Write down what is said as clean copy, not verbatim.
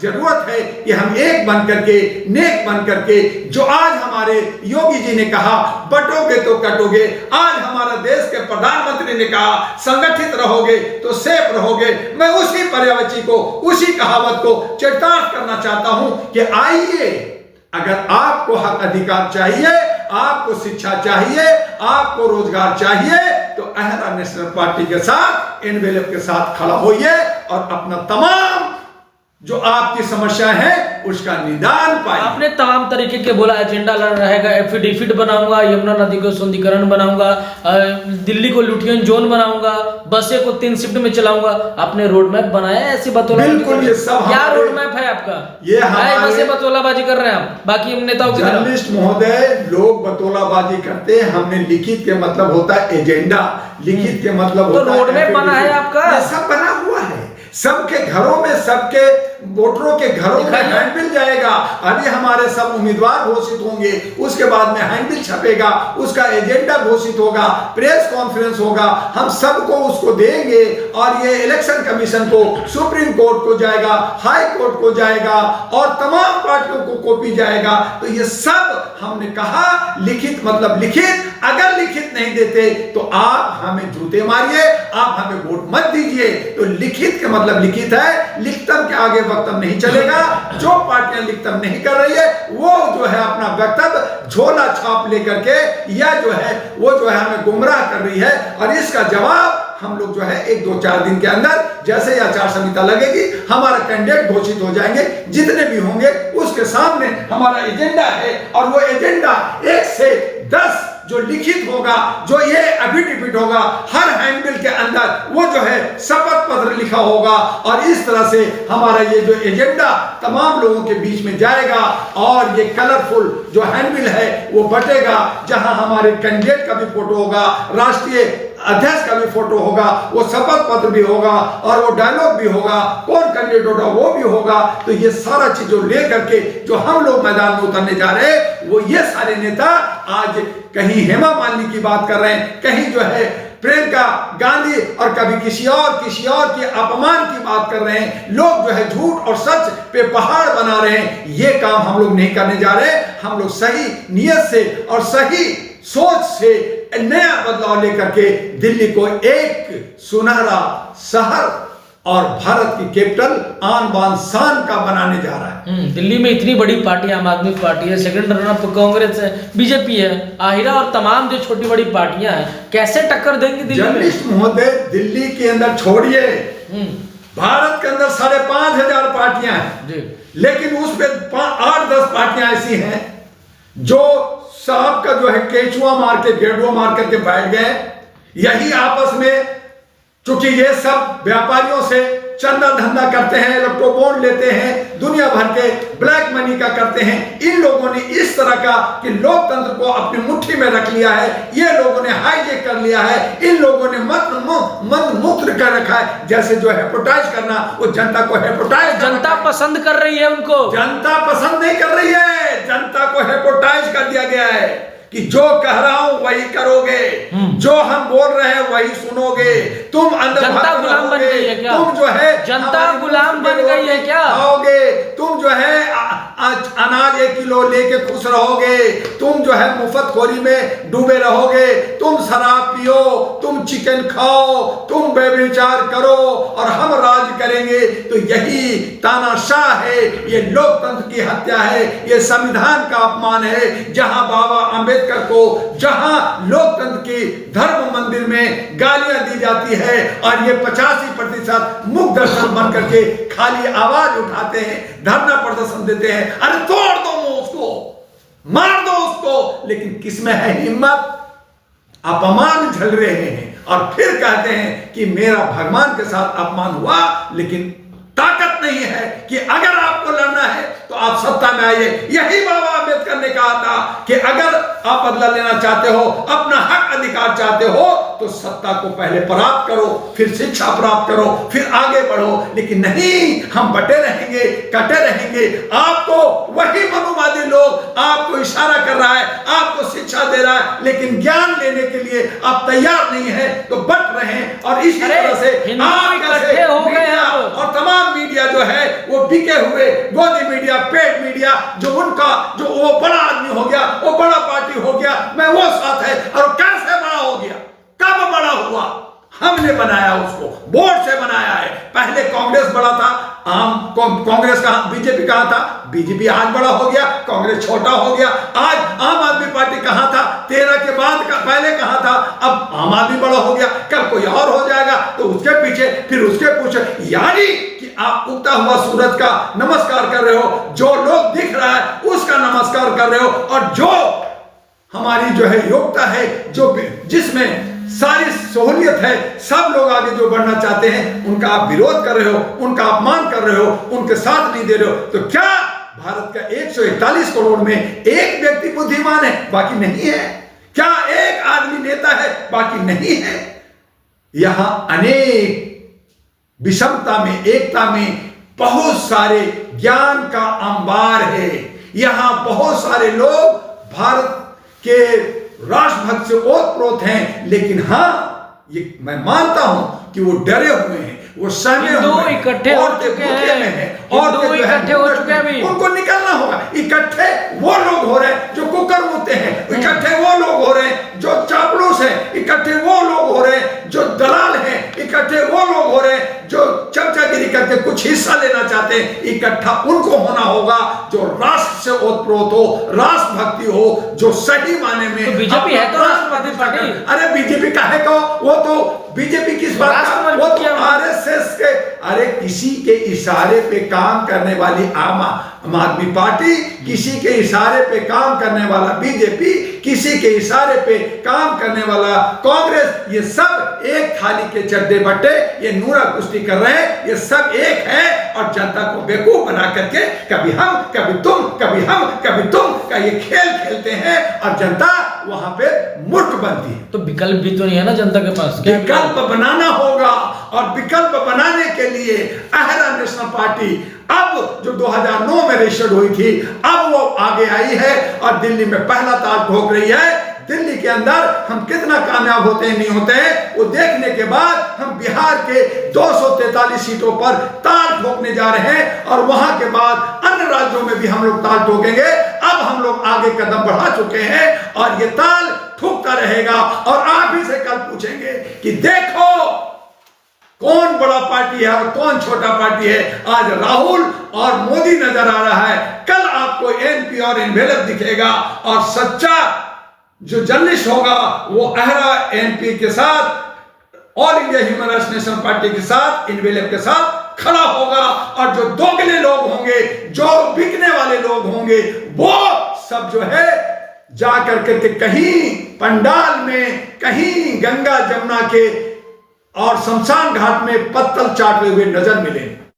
जरूरत है कि हम एक बन करके, नेक बन करके, जो आज हमारे योगी जी ने कहा बटोगे तो कटोगे, आज हमारा देश के प्रधानमंत्री ने कहा संगठित रहोगे तो सेफ रहोगे, मैं उसी पर्यावची को, उसी कहावत को चरितार्थ करना चाहता हूं कि आइए, अगर आपको हक अधिकार चाहिए, आपको शिक्षा चाहिए, आपको रोजगार चाहिए, तो अहरा नेशनल पार्टी के साथ, एनवेलप के साथ खड़ा होइए और अपना तमाम जो आपकी समस्या है उसका निदान पाइए। आपने तमाम तरीके के बोला, एजेंडा रहेगा, एफिडेविट बनाऊंगा, यमुना नदी को सुंदरीकरण बनाऊंगा, दिल्ली को लुटियन जोन बनाऊंगा, बसें को 3 शिफ्ट में चलाऊंगा। आपने रोड मैप बनाया है ऐसी बतौला? बिल्कुल, ये सब क्या रोड मैप है आपका? ये हमारे बसें बतौलाबाजी कर रहे हैं आप बाकी नेताओं की तरह। जर्नलिस्ट महोदय, लोग बतौलाबाजी करते हैं, हमने लिखित के मतलब होता है एजेंडा, लिखित के मतलब तो रोड मैप बना है आपका? ये सब बना हुआ है, सबके घरों में, सबके वोटरों के घरों में हैंडबिल जाएगा। अभी हमारे सब उम्मीदवार घोषित होंगे, उसके बाद में हैंडबिल छपेगा, उसका एजेंडा घोषित होगा, प्रेस कॉन्फ्रेंस होगा, हम सबको उसको देंगे और ये इलेक्शन कमीशन को, सुप्रीम कोर्ट को जाएगा, हाई कोर्ट को जाएगा और तमाम पार्टियों को कॉपी जाएगा। तो ये सब हमने कहा लिखित मतलब लिखित, अगर लिखित नहीं देते तो आप हमें जूते मारिए, आप हमें वोट मत दीजिए। तो लिखित के मतलब लिखित है, लिखतम के आगे वक्तव्य नहीं चलेगा। जो पार्टियां लिखतम नहीं कर रही है वो जो है अपना वक्तव्य झोला छाप लेकर के या जो है वो जो है हमें गुमराह कर रही है, और इसका जवाब हम लोग जो है 1-2-4 दिन के अंदर, जैसे ही आचार संहिता लगेगी, हमारा कैंडिडेट घोषित हो जाएंगे, जितने भी होंगे उसके सामने हमारा एजेंडा है, और वो एजेंडा 1 से 10 जो लिखित होगा, जो ये एफिडेविट होगा, हर हैंडबिल के अंदर वो जो है शपथ पत्र लिखा होगा, और इस तरह से हमारा ये जो एजेंडा तमाम लोगों के बीच में जाएगा, और ये कलरफुल जो हैंडबिल है वो बटेगा, जहां हमारे कैंडिडेट का भी फोटो होगा, राष्ट्रीय अध्यक्ष का भी फोटो होगा, वो शपथ पत्र भी होगा, और वो डायलॉग भी होगा, कौन कैंडिडेट होगा वो भी होगा। तो ये सारा चीजों लेकर के जो हम लोग मैदान में उतरने जा रहे हैं, वो ये सारे नेता आज कहीं हेमा मालिनी की बात कर रहे हैं, कहीं जो है प्रियंका गांधी, और कभी किसी और की अपमान की बात कर रहे हैं। लोग जो है झूठ और सच पे पहाड़ बना रहे हैं। ये काम हम लोग नहीं करने जा रहे। हम लोग सही नियत से और सही सोच से नया बदलाव लेकर के दिल्ली को एक सुनहरा शहर और भारत की कैपिटल आन बान शान का बनाने जा रहा है। दिल्ली में इतनी बड़ी पार्टी आम आदमी पार्टी है, सेकंड रनर अप कांग्रेस है, बीजेपी है, आहिरा और तमाम जो छोटी बड़ी पार्टियां हैं, कैसे टक्कर देंगी दिल्ली में? जर्नलिस्ट महोदय, दिल्ली के अंदर छोड़िए, भारत के अंदर 5,500 पार्टियां हैं, लेकिन उस पे 8-10 पार्टियां ऐसी हैं जो साहब का जो है केचुआ मार के, गेडुआ मार करके बैठ गए। यही आपस में, चूंकि ये सब व्यापारियों से चंदा धंधा करते हैं, इलेक्ट्रोबॉन्ड लेते हैं, दुनिया भर के ब्लैक मनी का करते हैं, इन लोगों ने इस तरह का कि लोकतंत्र को अपनी मुट्ठी में रख लिया है, ये लोगों ने हाईजेक कर लिया है, इन लोगों ने मंद मूत्र कर रखा है। जैसे जो हेपेटाइज करना, वो जनता को हेपेटाइज, जनता पसंद कर रही है उनको, जनता पसंद नहीं कर रही है, जनता को हेपेटाइज कर दिया गया है कि जो कह रहा हूं वही करोगे, जो हम बोल रहे हैं वही सुनोगे, तुम अंदर जनता गुलाम बन गई है क्या? तुम जो है जनता गुलाम बन गई है क्या? आओगे, तुम जो है अनाज 1 किलो लेके खुश रहोगे, तुम जो है मुफ्तखोरी में डूबे रहोगे, तुम शराब पियो, तुम चिकन खाओ, तुम व्यभिचार करो और हम राज करेंगे। तो यही तानाशाह है, ये लोकतंत्र की हत्या है, ये संविधान का अपमान है। जहां बाबा अम्बेडकर को, जहां लोकतंत्र की धर्म मंदिर में गालियां दी जाती है और ये 85% मुख दर्शन बन करके खाली आवाज उठाते हैं, धरना प्रदर्शन देते हैं, अरे तोड़ दो उसको, मार दो उसको, लेकिन किसमें है हिम्मत? अपमान झल रहे हैं और फिर कहते हैं कि मेरा भगवान के साथ अपमान हुआ, लेकिन ताकत नहीं है कि अगर आपको लड़ना है तो आप सत्ता में आइए। यही बाबा अम्बेडकर ने कहा था कि अगर आप बदला लेना चाहते हो, अपना हक अधिकार चाहते हो, तो तो सत्ता को पहले प्राप्त करो, फिर शिक्षा प्राप्त करो, फिर आगे बढ़ो। लेकिन नहीं, हम बटे रहेंगे, कटे रहेंगे। आपको वही मनुवादी लोग आपको इशारा कर रहा है, आपको शिक्षा दे रहा है, लेकिन ज्ञान लेने के लिए आप तैयार नहीं है, तो बट रहे हैं। और इसी तरह से आप इकट्ठे हो गए मीडिया और तमाम मीडिया जो है वो बिके हुए गोदी मीडिया, पेड मीडिया, जो उनका जो वो बड़ा आदमी हो गया, वो बड़ा पार्टी हो गया, मैं वो साथ है। और कैसे बड़ा हो गया, कब बड़ा हुआ? हमने बनाया उसको, वोट से बनाया है। पहले कांग्रेस बड़ा था, कांग्रेस का बीजेपी कहां था? बीजेपी आज बड़ा हो गया, कांग्रेस छोटा हो गया। आज आम आदमी पार्टी कहां था? 13 के बाद का पहले कहां था? अब आम आदमी बड़ा हो गया, कल कोई और हो जाएगा, तो उसके पीछे, फिर उसके पीछे। यानी कि आप उगता हुआ सूरज का नमस्कार कर रहे हो, जो लोग दिख रहा है उसका नमस्कार कर रहे हो, और जो हमारी जो है योग्यता है, जो जिसमें सारी सहूलियत है, सब लोग आगे जो बढ़ना चाहते हैं, उनका आप विरोध कर रहे हो, उनका अपमान कर रहे हो, उनके साथ नहीं दे रहे हो। तो क्या भारत का 141 करोड़ में एक व्यक्ति बुद्धिमान है, बाकी नहीं है? क्या एक आदमी नेता है, बाकी नहीं है? यहां अनेक विषमता में, एकता में बहुत सारे ज्ञान का अंबार है। यहां बहुत सारे लोग भारत के राष्ट्रभक्त से ओतप्रोत हैं, लेकिन हां, ये मैं मानता हूं कि वो डरे हुए हैं, वो सहमे हुए हैं, इकट्ठे हो चुके हैं, और इकट्ठे हो चुके हैं अभी। उनको निकलना होगा। इकट्ठे वो लोग हो रहे हैं जो कुकर होते हैं, इकट्ठे वो लोग हो रहे हैं जो चापलूस हैं, इकट्ठे वो लोग हो रहे हैं जो दलाल हैं, इकट्ठे वो लोग हो रहे हैं जो चमचागिरी करके कुछ हिस्सा लेना चाहते हैं। इकट्ठा उनको होना होगा जो राष्ट्र से ओतप्रोत हो, राष्ट्रभक्ति हो, जो सही माने में। तो बीजेपी है तो राष्ट्रवादी पार्टी। अरे बीजेपी काहे को? वो तो बीजेपी किस बात का? वो तो आरएसएस के, अरे किसी के इशारे पे काम करने वाली आम आदमी पार्टी, किसी के इशारे पे काम करने वाला बीजेपी, किसी के इशारे पे काम करने वाला कांग्रेस, ये सब एक थाली के चड्डे बट्टे, ये नूरा कुश्ती कर रहे हैं। ये सब एक है, और जनता को बेवकूफ बना करके कभी हम, कभी तुम, कभी हम, कभी तुम का ये खेल खेलते हैं, और जनता वहां पे मुठ बनती है। तो विकल्प भी तो नहीं है ना जनता के पास? विकल्प बनाना होगा, और विकल्प बनाने के लिए अहरा नेशनल पार्टी अब जो 2009 में रजिस्टर्ड हुई थी, अब वो आगे आई है और दिल्ली में पहला ताल ठोक रही है। दिल्ली के अंदर हम कितना कामयाब होते हैं, नहीं होते हैं, वो देखने के बाद हम बिहार के 243 सीटों पर ताल ठोकने जा रहे हैं, और वहां के बाद अन्य राज्यों में भी हम लोग ताल ठोकेंगे। अब हम लोग आगे कदम बढ़ा चुके हैं, और ये ताल ठोकता रहेगा। और आप ही से कल पूछेंगे कि देखो कौन बड़ा पार्टी है और कौन छोटा पार्टी है। आज राहुल और मोदी नजर आ रहा है, कल आपको एनपी और एनवेलप दिखेगा, और सच्चा जो जर्नलिस्ट होगा वो अहरा एनपी के साथ, all India human rights national party के साथ, एनवेलप के साथ खड़ा होगा। और जो दोगले लोग होंगे, जो बिकने वाले लोग होंगे, वो सब जो है जा करके कहीं पंडाल में, कहीं गंगा जमुना के और शमशान घाट में पत्तल चाटते हुए नजर मिले।